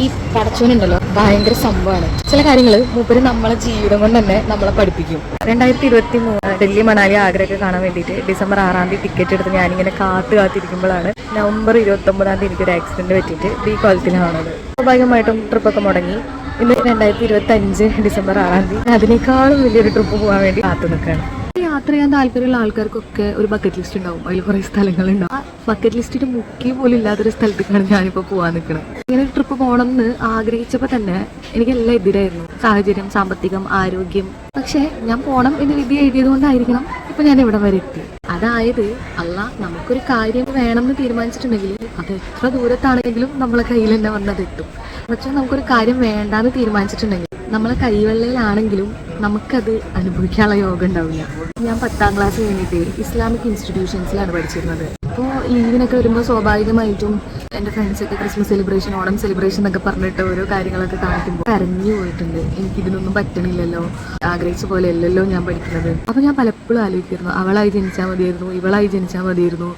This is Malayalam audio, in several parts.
ഈ പടച്ചോനുണ്ടല്ലോ ഭയങ്കര സംഭവമാണ്. ചില കാര്യങ്ങൾ മൂപ്പര് നമ്മളെ ജീവിതം കൊണ്ട് തന്നെ നമ്മളെ പഠിപ്പിക്കും. 2023 ഡൽഹി, മണാലി, ആഗ്രയൊക്കെ കാണാൻ വേണ്ടിയിട്ട് ഡിസംബർ 6-ാം തീയതി ടിക്കറ്റ് എടുത്ത് ഞാനിങ്ങനെ കാത്തിരിക്കുമ്പോഴാണ് നവംബർ 29-ാം തീയതി എനിക്കൊരു ആക്സിഡന്റ് പറ്റിയിട്ട് ബി കോലത്തിലാണത്. സ്വാഭാവികമായിട്ടും ട്രിപ്പൊക്കെ മുടങ്ങി. ഇന്ന് 2025 ഡിസംബർ 6-ാം തീയതി അതിനേക്കാളും വലിയൊരു ട്രിപ്പ് പോകാൻ വേണ്ടി കാത്തു നിൽക്കുകയാണ്. യാത്ര ചെയ്യാൻ താല്പര്യമുള്ള ആൾക്കാർക്കൊക്കെ ഒരു ബക്കറ്റ് ലിസ്റ്റ് ഉണ്ടാവും. അതിൽ കുറേ സ്ഥലങ്ങളുണ്ടാവും. ആ ബക്കറ്റ് ലിസ്റ്റിൽ മുക്കി പോലും ഇല്ലാത്തൊരു സ്ഥലത്തേക്കാണ് ഞാനിപ്പോൾ പോകാൻ നിൽക്കുന്നത്. ഇങ്ങനെ ഒരു ട്രിപ്പ് പോകണം എന്ന് ആഗ്രഹിച്ചപ്പോൾ തന്നെ എനിക്കെല്ലാം എതിരായിരുന്നു. സാഹചര്യം, സാമ്പത്തികം, ആരോഗ്യം. പക്ഷേ ഞാൻ പോകണം എന്ന് വിധി എഴുതിയത് കൊണ്ടായിരിക്കണം ഇപ്പം ഞാൻ ഇവിടെ വരെ എത്തി. അതായത് നമുക്കൊരു കാര്യം വേണമെന്ന് തീരുമാനിച്ചിട്ടുണ്ടെങ്കിൽ അത് എത്ര ദൂരത്താണെങ്കിലും നമ്മളെ കയ്യിൽ തന്നെ വന്നതെത്തും. പക്ഷെ നമുക്കൊരു കാര്യം വേണ്ടാന്ന് തീരുമാനിച്ചിട്ടുണ്ടെങ്കിൽ നമ്മളെ കൈവെള്ളയിലാണെങ്കിലും നമുക്കത് അനുഭവിക്കാനുള്ള യോഗം ഉണ്ടാവില്ല. ഞാൻ 10ാം ക്ലാസ് കഴിഞ്ഞിട്ട് ഇസ്ലാമിക് ഇൻസ്റ്റിറ്റ്യൂഷൻസിലാണ് പഠിച്ചിരുന്നത്. അപ്പോൾ ലീവിനൊക്കെ വരുമ്പോൾ സ്വാഭാവികമായിട്ടും എൻ്റെ ഫ്രണ്ട്സൊക്കെ ക്രിസ്മസ് സെലിബ്രേഷൻ, ഓണം സെലിബ്രേഷൻ എന്നൊക്കെ പറഞ്ഞിട്ട് ഓരോ കാര്യങ്ങളൊക്കെ കാണിക്കുമ്പോൾ കരഞ്ഞു പോയിട്ടുണ്ട്. എനിക്കിതിനൊന്നും പറ്റണില്ലല്ലോ, ആഗ്രഹിച്ച പോലെ അല്ലല്ലോ ഞാൻ പഠിക്കുന്നത്. അപ്പോൾ ഞാൻ പലപ്പോഴും ആലോചിക്കുന്നു, അവളായി ജനിച്ചാൽ മതിയായിരുന്നു, ഇവളായി ജനിച്ചാൽ മതിയായിരുന്നു.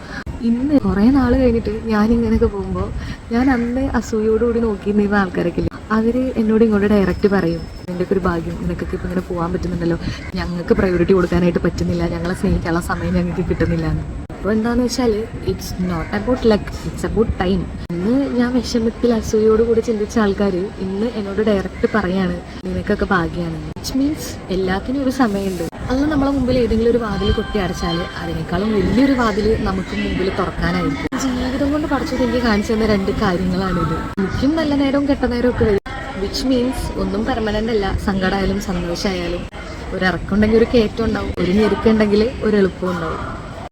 ഇന്ന് കുറേ നാൾ കഴിഞ്ഞിട്ട് ഞാനിങ്ങനെയൊക്കെ പോകുമ്പോൾ ഞാൻ അന്ന് അസൂയോടുകൂടി നോക്കിയിരുന്ന ആൾക്കാരൊക്കെ ഇല്ല, അവർ എന്നോട് ഇങ്ങോട്ട് ഡയറക്റ്റ് പറയും, നിൻ്റെയൊക്കെ ഒരു ഭാഗ്യം, നിനക്കൊക്കെ ഇപ്പം ഇങ്ങനെ പോകാൻ പറ്റുന്നുണ്ടല്ലോ, ഞങ്ങൾക്ക് പ്രയോറിറ്റി കൊടുക്കാനായിട്ട് പറ്റുന്നില്ല, ഞങ്ങളെ സ്നേഹിക്കാനുള്ള സമയം ഞങ്ങൾക്ക് കിട്ടുന്നില്ല എന്ന്. അപ്പോൾ എന്താണെന്ന് വെച്ചാൽ it's not about luck, it's about time. ഇന്ന് ഞാൻ വിഷമത്തിൽ അസൂയോടുകൂടി ചിന്തിച്ച ആൾക്കാർ ഇന്ന് എന്നോട് ഡയറക്റ്റ് പറയാണ് നിനക്കൊക്കെ ഭാഗ്യമാണ്. വിച്ച് മീൻസ് എല്ലാത്തിനും ഒരു സമയമുണ്ട്. അല്ല നമ്മളെ മുമ്പിൽ ഏതെങ്കിലും ഒരു വാതിൽ കൊട്ടി അടച്ചാൽ അതിനേക്കാളും വലിയൊരു വാതിൽ നമുക്ക് മുമ്പിൽ തുറക്കാനായിരിക്കും. ജീവിതം കൊണ്ട് പഠിച്ചത് എനിക്ക് കാണിച്ചു തന്ന 2 കാര്യങ്ങളാണിത്. എനിക്കും നല്ല നേരവും കെട്ട നേരവും ഒക്കെ വരും. വിച്ച് മീൻസ് ഒന്നും പെർമനൻ്റ് അല്ല. സങ്കടമായാലും സന്തോഷമായാലും ഒരു ഇറക്കമുണ്ടെങ്കിൽ ഒരു കയറ്റം ഉണ്ടാവും, ഒരു ഞെരുക്കുണ്ടെങ്കിൽ ഒരു എളുപ്പം ഉണ്ടാവും.